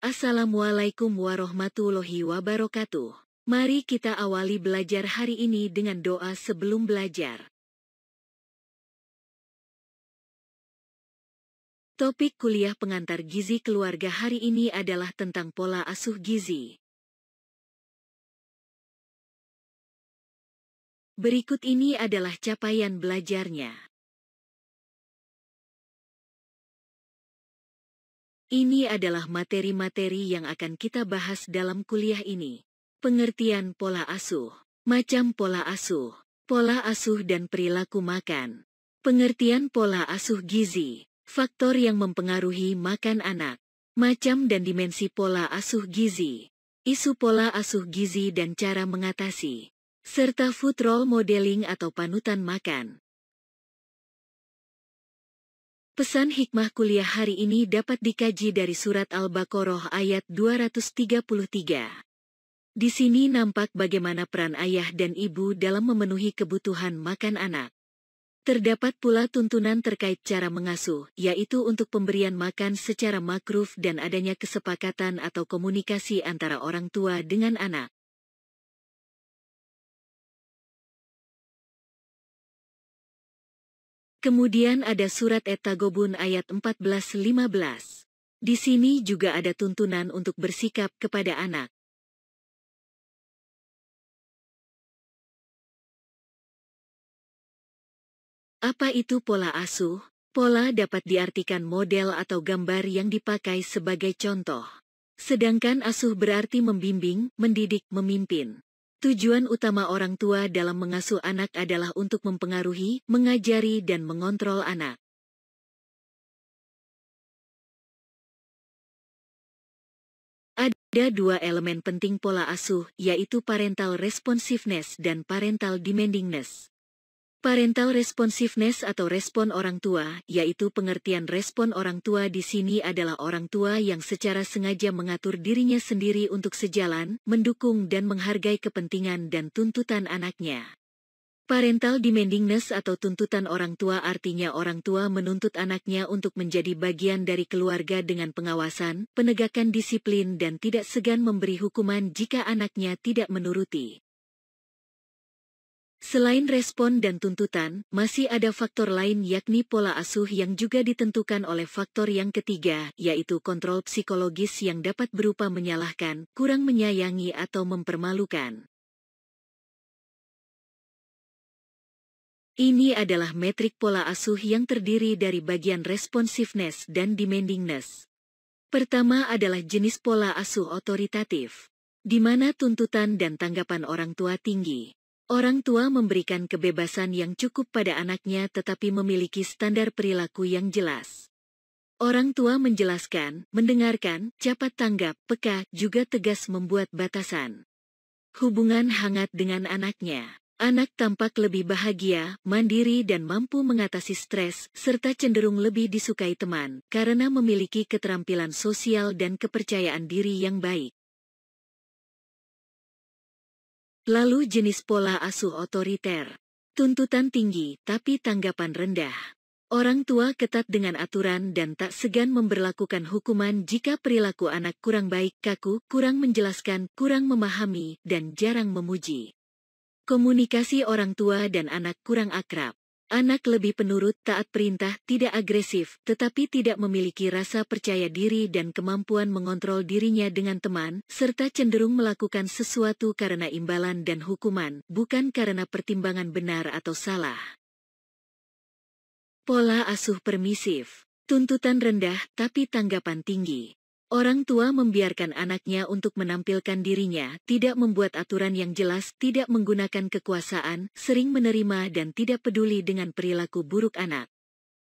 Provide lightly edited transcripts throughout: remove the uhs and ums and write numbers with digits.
Assalamualaikum warahmatullahi wabarakatuh. Mari kita awali belajar hari ini dengan doa sebelum belajar. Topik kuliah pengantar gizi keluarga hari ini adalah tentang pola asuh gizi. Berikut ini adalah capaian belajarnya. Ini adalah materi-materi yang akan kita bahas dalam kuliah ini. Pengertian pola asuh, macam pola asuh dan perilaku makan. Pengertian pola asuh gizi, faktor yang mempengaruhi makan anak. Macam dan dimensi pola asuh gizi, isu pola asuh gizi dan cara mengatasi, serta food role modeling atau panutan makan. Pesan hikmah kuliah hari ini dapat dikaji dari surat Al-Baqarah ayat 233. Di sini nampak bagaimana peran ayah dan ibu dalam memenuhi kebutuhan makan anak. Terdapat pula tuntunan terkait cara mengasuh, yaitu untuk pemberian makan secara makruf dan adanya kesepakatan atau komunikasi antara orang tua dengan anak. Kemudian ada surat At-Taghabun ayat 14-15. Di sini juga ada tuntunan untuk bersikap kepada anak. Apa itu pola asuh? Pola dapat diartikan model atau gambar yang dipakai sebagai contoh. Sedangkan asuh berarti membimbing, mendidik, memimpin. Tujuan utama orang tua dalam mengasuh anak adalah untuk mempengaruhi, mengajari dan mengontrol anak. Ada dua elemen penting pola asuh, yaitu parental responsiveness dan parental demandingness. Parental responsiveness atau respon orang tua, yaitu pengertian respon orang tua di sini adalah orang tua yang secara sengaja mengatur dirinya sendiri untuk sejalan, mendukung dan menghargai kepentingan dan tuntutan anaknya. Parental demandingness atau tuntutan orang tua artinya orang tua menuntut anaknya untuk menjadi bagian dari keluarga dengan pengawasan, penegakan disiplin dan tidak segan memberi hukuman jika anaknya tidak menuruti. Selain respon dan tuntutan, masih ada faktor lain yakni pola asuh yang juga ditentukan oleh faktor yang ketiga, yaitu kontrol psikologis yang dapat berupa menyalahkan, kurang menyayangi atau mempermalukan. Ini adalah metrik pola asuh yang terdiri dari bagian responsiveness dan demandingness. Pertama adalah jenis pola asuh otoritatif, di mana tuntutan dan tanggapan orang tua tinggi. Orang tua memberikan kebebasan yang cukup pada anaknya tetapi memiliki standar perilaku yang jelas. Orang tua menjelaskan, mendengarkan, cepat tanggap, peka, juga tegas membuat batasan. Hubungan hangat dengan anaknya. Anak tampak lebih bahagia, mandiri dan mampu mengatasi stres, serta cenderung lebih disukai teman, karena memiliki keterampilan sosial dan kepercayaan diri yang baik. Lalu jenis pola asuh otoriter. Tuntutan tinggi, tapi tanggapan rendah. Orang tua ketat dengan aturan dan tak segan memberlakukan hukuman jika perilaku anak kurang baik, kaku, kurang menjelaskan, kurang memahami, dan jarang memuji. Komunikasi orang tua dan anak kurang akrab. Anak lebih penurut, taat perintah, tidak agresif, tetapi tidak memiliki rasa percaya diri dan kemampuan mengontrol dirinya dengan teman, serta cenderung melakukan sesuatu karena imbalan dan hukuman, bukan karena pertimbangan benar atau salah. Pola asuh permisif. Tuntutan rendah, tapi tanggapan tinggi. Orang tua membiarkan anaknya untuk menampilkan dirinya, tidak membuat aturan yang jelas, tidak menggunakan kekuasaan, sering menerima dan tidak peduli dengan perilaku buruk anak.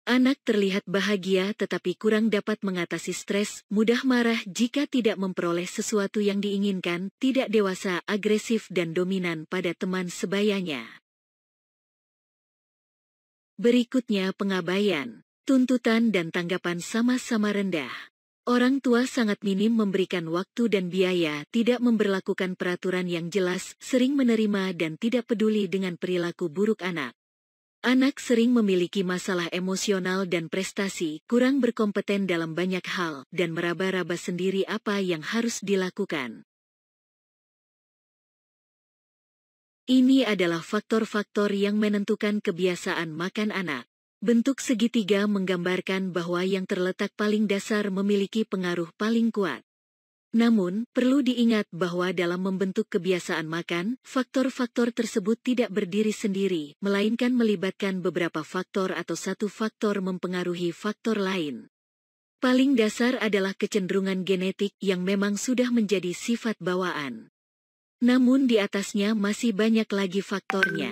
Anak terlihat bahagia tetapi kurang dapat mengatasi stres, mudah marah jika tidak memperoleh sesuatu yang diinginkan, tidak dewasa, agresif dan dominan pada teman sebayanya. Berikutnya pengabaian. Tuntutan dan tanggapan sama-sama rendah. Orang tua sangat minim memberikan waktu dan biaya, tidak memberlakukan peraturan yang jelas, sering menerima dan tidak peduli dengan perilaku buruk anak. Anak sering memiliki masalah emosional dan prestasi, kurang berkompeten dalam banyak hal, dan meraba-raba sendiri apa yang harus dilakukan. Ini adalah faktor-faktor yang menentukan kebiasaan makan anak. Bentuk segitiga menggambarkan bahwa yang terletak paling dasar memiliki pengaruh paling kuat. Namun, perlu diingat bahwa dalam membentuk kebiasaan makan, faktor-faktor tersebut tidak berdiri sendiri, melainkan melibatkan beberapa faktor atau satu faktor mempengaruhi faktor lain. Paling dasar adalah kecenderungan genetik yang memang sudah menjadi sifat bawaan. Namun di atasnya masih banyak lagi faktornya.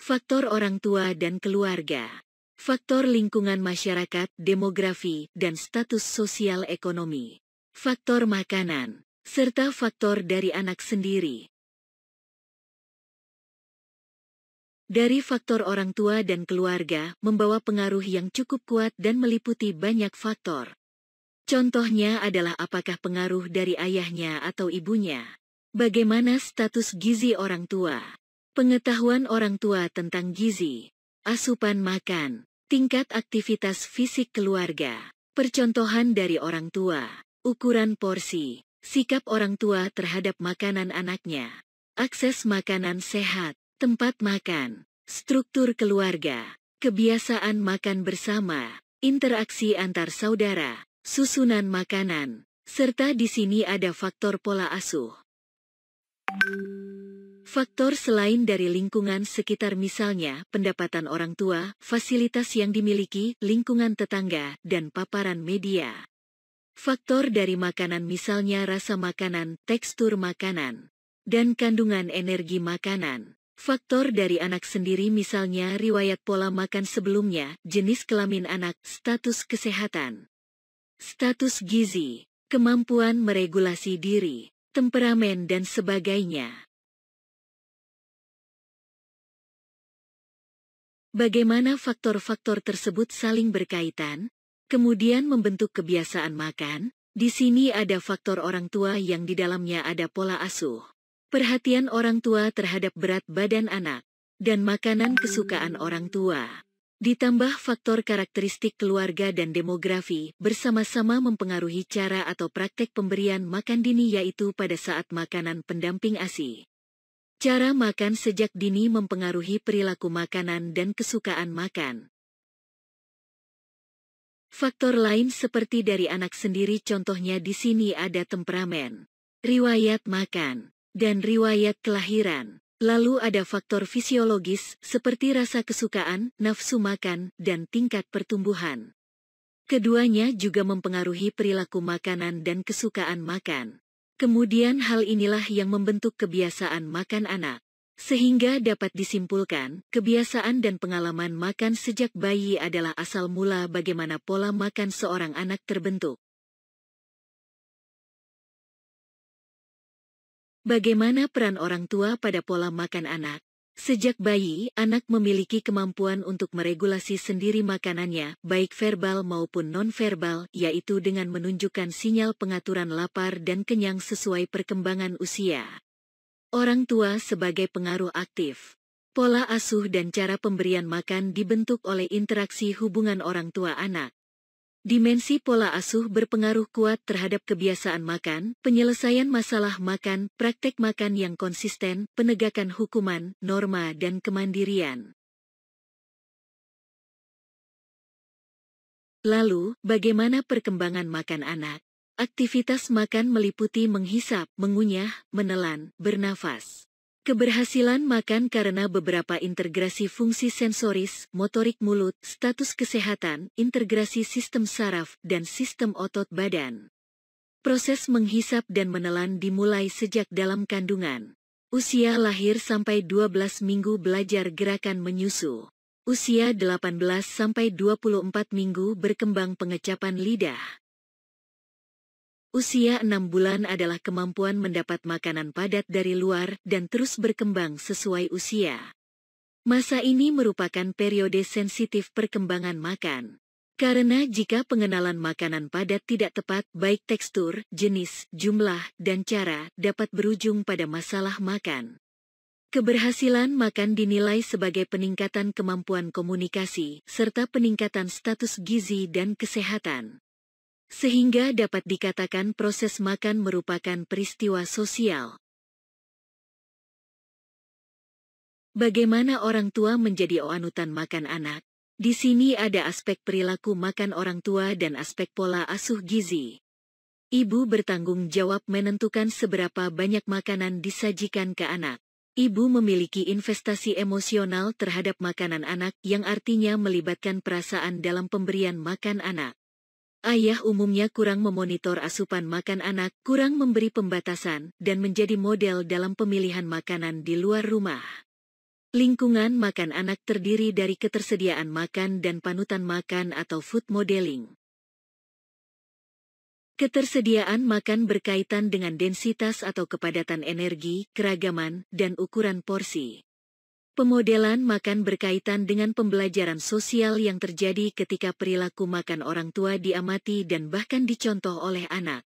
Faktor orang tua dan keluarga. Faktor lingkungan masyarakat, demografi, dan status sosial ekonomi. Faktor makanan, serta faktor dari anak sendiri. Dari faktor orang tua dan keluarga membawa pengaruh yang cukup kuat dan meliputi banyak faktor. Contohnya adalah apakah pengaruh dari ayahnya atau ibunya. Bagaimana status gizi orang tua. Pengetahuan orang tua tentang gizi. Asupan makan, tingkat aktivitas fisik keluarga, percontohan dari orang tua, ukuran porsi, sikap orang tua terhadap makanan anaknya, akses makanan sehat, tempat makan, struktur keluarga, kebiasaan makan bersama, interaksi antar saudara, susunan makanan, serta di sini ada faktor pola asuh. Faktor selain dari lingkungan sekitar misalnya pendapatan orang tua, fasilitas yang dimiliki, lingkungan tetangga, dan paparan media. Faktor dari makanan misalnya rasa makanan, tekstur makanan, dan kandungan energi makanan. Faktor dari anak sendiri misalnya riwayat pola makan sebelumnya, jenis kelamin anak, status kesehatan, status gizi, kemampuan meregulasi diri, temperamen dan sebagainya. Bagaimana faktor-faktor tersebut saling berkaitan, kemudian membentuk kebiasaan makan? Di sini ada faktor orang tua yang di dalamnya ada pola asuh, perhatian orang tua terhadap berat badan anak, dan makanan kesukaan orang tua. Ditambah faktor karakteristik keluarga dan demografi, bersama-sama mempengaruhi cara atau praktek pemberian makan dini yaitu pada saat makanan pendamping ASI. Cara makan sejak dini mempengaruhi perilaku makanan dan kesukaan makan. Faktor lain seperti dari anak sendiri contohnya di sini ada temperamen, riwayat makan, dan riwayat kelahiran. Lalu ada faktor fisiologis seperti rasa kesukaan, nafsu makan, dan tingkat pertumbuhan. Keduanya juga mempengaruhi perilaku makanan dan kesukaan makan. Kemudian hal inilah yang membentuk kebiasaan makan anak. Sehingga dapat disimpulkan, kebiasaan dan pengalaman makan sejak bayi adalah asal mula bagaimana pola makan seorang anak terbentuk. Bagaimana peran orang tua pada pola makan anak? Sejak bayi, anak memiliki kemampuan untuk meregulasi sendiri makanannya, baik verbal maupun non-verbal, yaitu dengan menunjukkan sinyal pengaturan lapar dan kenyang sesuai perkembangan usia. Orang tua sebagai pengaruh aktif. Pola asuh dan cara pemberian makan dibentuk oleh interaksi hubungan orang tua anak. Dimensi pola asuh berpengaruh kuat terhadap kebiasaan makan, penyelesaian masalah makan, praktek makan yang konsisten, penegakan hukuman, norma dan kemandirian. Lalu, bagaimana perkembangan makan anak? Aktivitas makan meliputi menghisap, mengunyah, menelan, bernafas. Keberhasilan makan karena beberapa integrasi fungsi sensoris, motorik mulut, status kesehatan, integrasi sistem saraf, dan sistem otot badan. Proses menghisap dan menelan dimulai sejak dalam kandungan. Usia lahir sampai 12 minggu belajar gerakan menyusu. Usia 18 sampai 24 minggu berkembang pengecapan lidah. Usia 6 bulan adalah kemampuan mendapat makanan padat dari luar dan terus berkembang sesuai usia. Masa ini merupakan periode sensitif perkembangan makan. Karena jika pengenalan makanan padat tidak tepat, baik tekstur, jenis, jumlah, dan cara, dapat berujung pada masalah makan. Keberhasilan makan dinilai sebagai peningkatan kemampuan komunikasi, serta peningkatan status gizi dan kesehatan. Sehingga dapat dikatakan proses makan merupakan peristiwa sosial. Bagaimana orang tua menjadi oanutan makan anak? Di sini ada aspek perilaku makan orang tua dan aspek pola asuh gizi. Ibu bertanggung jawab menentukan seberapa banyak makanan disajikan ke anak. Ibu memiliki investasi emosional terhadap makanan anak yang artinya melibatkan perasaan dalam pemberian makan anak. Ayah umumnya kurang memonitor asupan makan anak, kurang memberi pembatasan, dan menjadi model dalam pemilihan makanan di luar rumah. Lingkungan makan anak terdiri dari ketersediaan makan dan panutan makan atau food modeling. Ketersediaan makan berkaitan dengan densitas atau kepadatan energi, keragaman, dan ukuran porsi. Pemodelan makan berkaitan dengan pembelajaran sosial yang terjadi ketika perilaku makan orang tua diamati dan bahkan dicontoh oleh anak.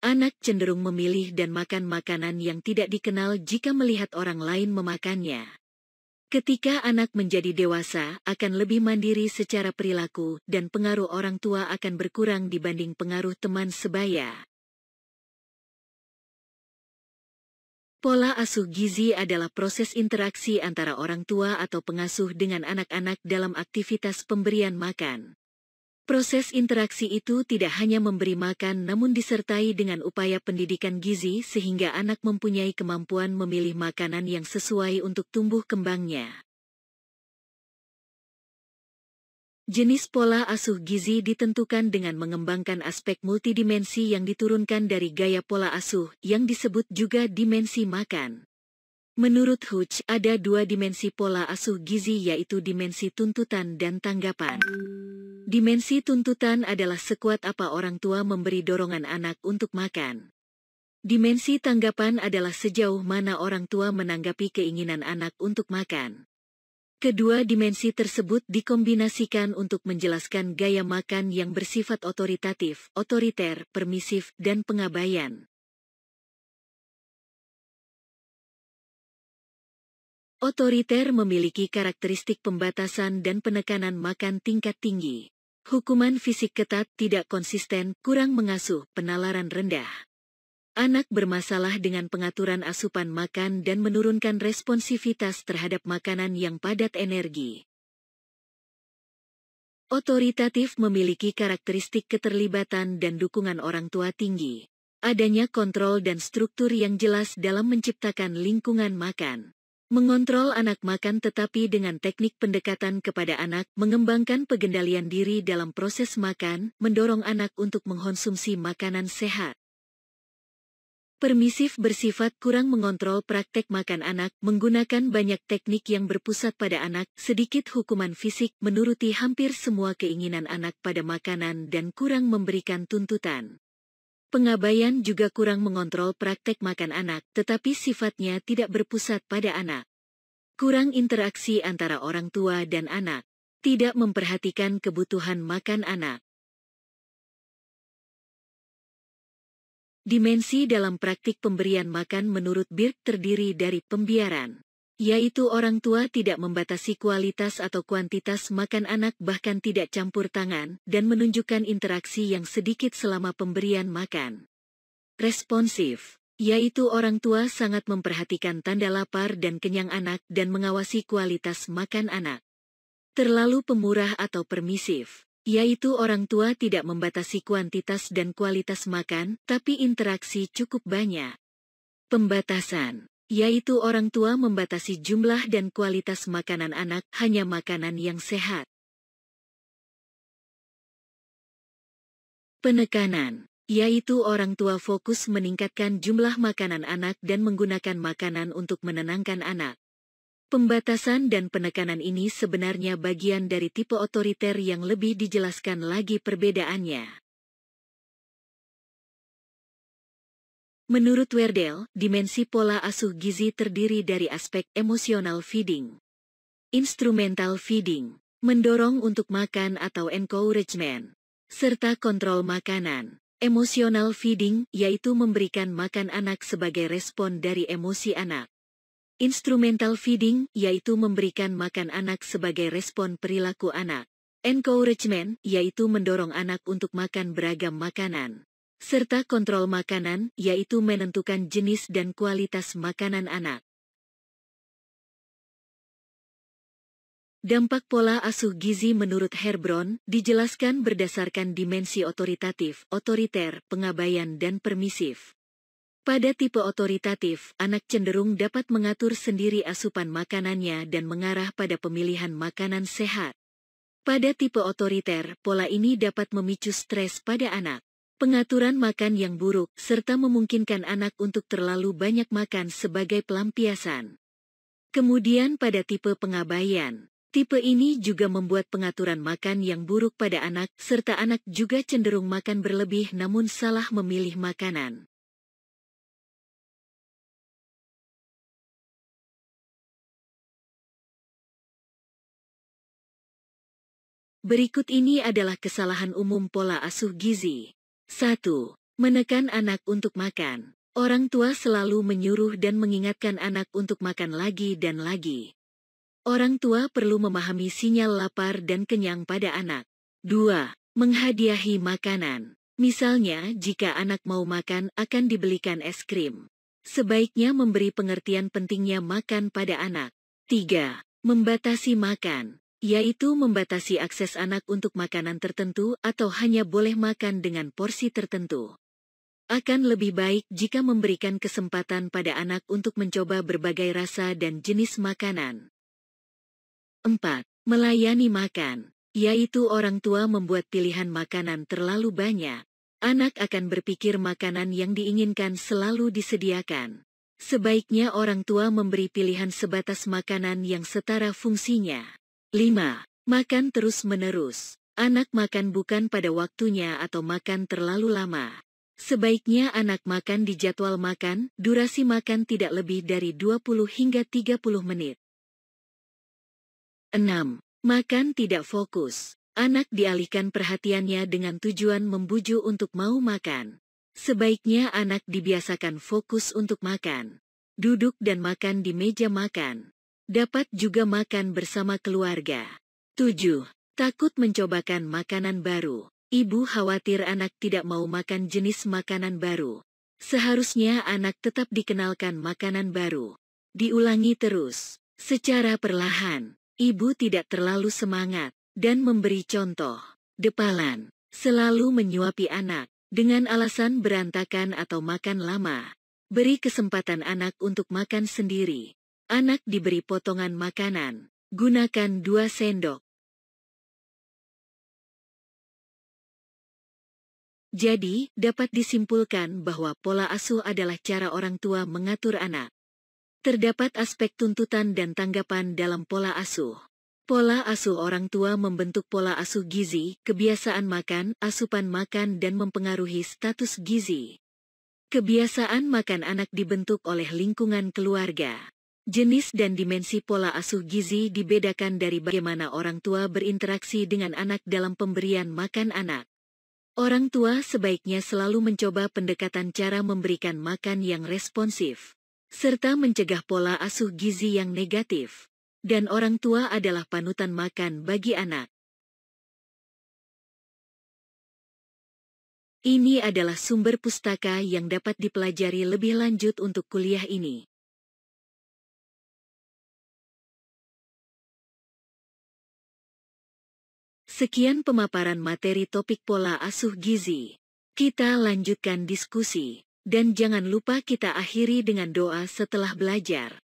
Anak cenderung memilih dan makan makanan yang tidak dikenal jika melihat orang lain memakannya. Ketika anak menjadi dewasa, akan lebih mandiri secara perilaku, dan pengaruh orang tua akan berkurang dibanding pengaruh teman sebaya. Pola asuh gizi adalah proses interaksi antara orang tua atau pengasuh dengan anak-anak dalam aktivitas pemberian makan. Proses interaksi itu tidak hanya memberi makan namun disertai dengan upaya pendidikan gizi sehingga anak mempunyai kemampuan memilih makanan yang sesuai untuk tumbuh kembangnya. Jenis pola asuh gizi ditentukan dengan mengembangkan aspek multidimensi yang diturunkan dari gaya pola asuh yang disebut juga dimensi makan. Menurut Hutch, ada dua dimensi pola asuh gizi yaitu dimensi tuntutan dan tanggapan. Dimensi tuntutan adalah sekuat apa orang tua memberi dorongan anak untuk makan. Dimensi tanggapan adalah sejauh mana orang tua menanggapi keinginan anak untuk makan. Kedua dimensi tersebut dikombinasikan untuk menjelaskan gaya makan yang bersifat otoritatif, otoriter, permisif, dan pengabaian. Otoriter memiliki karakteristik pembatasan dan penekanan makan tingkat tinggi. Hukuman fisik ketat, tidak konsisten, kurang mengasuh, penalaran rendah. Anak bermasalah dengan pengaturan asupan makan dan menurunkan responsivitas terhadap makanan yang padat energi. Otoritatif memiliki karakteristik keterlibatan dan dukungan orang tua tinggi. Adanya kontrol dan struktur yang jelas dalam menciptakan lingkungan makan. Mengontrol anak makan tetapi dengan teknik pendekatan kepada anak, mengembangkan pengendalian diri dalam proses makan, mendorong anak untuk mengkonsumsi makanan sehat. Permisif bersifat kurang mengontrol praktek makan anak, menggunakan banyak teknik yang berpusat pada anak, sedikit hukuman fisik, menuruti hampir semua keinginan anak pada makanan dan kurang memberikan tuntutan. Pengabaian juga kurang mengontrol praktek makan anak, tetapi sifatnya tidak berpusat pada anak. Kurang interaksi antara orang tua dan anak. Tidak memperhatikan kebutuhan makan anak. Dimensi dalam praktik pemberian makan menurut Birk terdiri dari pembiaran, yaitu orang tua tidak membatasi kualitas atau kuantitas makan anak bahkan tidak campur tangan dan menunjukkan interaksi yang sedikit selama pemberian makan. Responsif, yaitu orang tua sangat memperhatikan tanda lapar dan kenyang anak dan mengawasi kualitas makan anak. Terlalu pemurah atau permisif, yaitu orang tua tidak membatasi kuantitas dan kualitas makan, tapi interaksi cukup banyak. Pembatasan, yaitu orang tua membatasi jumlah dan kualitas makanan anak, hanya makanan yang sehat. Penekanan, yaitu orang tua fokus meningkatkan jumlah makanan anak dan menggunakan makanan untuk menenangkan anak. Pembatasan dan penekanan ini sebenarnya bagian dari tipe otoriter yang lebih dijelaskan lagi perbedaannya. Menurut Werdel, dimensi pola asuh gizi terdiri dari aspek emosional feeding, instrumental feeding, mendorong untuk makan atau encouragement, serta kontrol makanan. Emotional feeding, yaitu memberikan makan anak sebagai respon dari emosi anak. Instrumental feeding, yaitu memberikan makan anak sebagai respon perilaku anak. Encouragement, yaitu mendorong anak untuk makan beragam makanan. Serta kontrol makanan, yaitu menentukan jenis dan kualitas makanan anak. Dampak pola asuh gizi menurut Herbron dijelaskan berdasarkan dimensi otoritatif, otoriter, pengabaian dan permisif. Pada tipe otoritatif, anak cenderung dapat mengatur sendiri asupan makanannya dan mengarah pada pemilihan makanan sehat. Pada tipe otoriter, pola ini dapat memicu stres pada anak, pengaturan makan yang buruk, serta memungkinkan anak untuk terlalu banyak makan sebagai pelampiasan. Kemudian pada tipe pengabaian, tipe ini juga membuat pengaturan makan yang buruk pada anak, serta anak juga cenderung makan berlebih namun salah memilih makanan. Berikut ini adalah kesalahan umum pola asuh gizi. 1. Menekan anak untuk makan. Orang tua selalu menyuruh dan mengingatkan anak untuk makan lagi dan lagi. Orang tua perlu memahami sinyal lapar dan kenyang pada anak. 2. Menghadiahi makanan. Misalnya, jika anak mau makan, akan dibelikan es krim. Sebaiknya memberi pengertian pentingnya makan pada anak. 3. Membatasi makan, yaitu membatasi akses anak untuk makanan tertentu atau hanya boleh makan dengan porsi tertentu. Akan lebih baik jika memberikan kesempatan pada anak untuk mencoba berbagai rasa dan jenis makanan. 4. Melayani makan, yaitu orang tua membuat pilihan makanan terlalu banyak. Anak akan berpikir makanan yang diinginkan selalu disediakan. Sebaiknya orang tua memberi pilihan sebatas makanan yang setara fungsinya. 5. Makan terus-menerus. Anak makan bukan pada waktunya atau makan terlalu lama. Sebaiknya anak makan di jadwal makan, durasi makan tidak lebih dari 20 hingga 30 menit. 6. Makan tidak fokus. Anak dialihkan perhatiannya dengan tujuan membujuk untuk mau makan. Sebaiknya anak dibiasakan fokus untuk makan. Duduk dan makan di meja makan. Dapat juga makan bersama keluarga. 7. Takut mencobakan makanan baru. Ibu khawatir anak tidak mau makan jenis makanan baru. Seharusnya anak tetap dikenalkan makanan baru. Diulangi terus, secara perlahan. Ibu tidak terlalu semangat, dan memberi contoh. Depalan, selalu menyuapi anak, dengan alasan berantakan atau makan lama. Beri kesempatan anak untuk makan sendiri. Anak diberi potongan makanan. Gunakan 2 sendok. Jadi, dapat disimpulkan bahwa pola asuh adalah cara orang tua mengatur anak. Terdapat aspek tuntutan dan tanggapan dalam pola asuh. Pola asuh orang tua membentuk pola asuh gizi, kebiasaan makan, asupan makan dan mempengaruhi status gizi. Kebiasaan makan anak dibentuk oleh lingkungan keluarga. Jenis dan dimensi pola asuh gizi dibedakan dari bagaimana orang tua berinteraksi dengan anak dalam pemberian makan anak. Orang tua sebaiknya selalu mencoba pendekatan cara memberikan makan yang responsif, serta mencegah pola asuh gizi yang negatif. Dan orang tua adalah panutan makan bagi anak. Ini adalah sumber pustaka yang dapat dipelajari lebih lanjut untuk kuliah ini. Sekian pemaparan materi topik pola asuh gizi. Kita lanjutkan diskusi, dan jangan lupa kita akhiri dengan doa setelah belajar.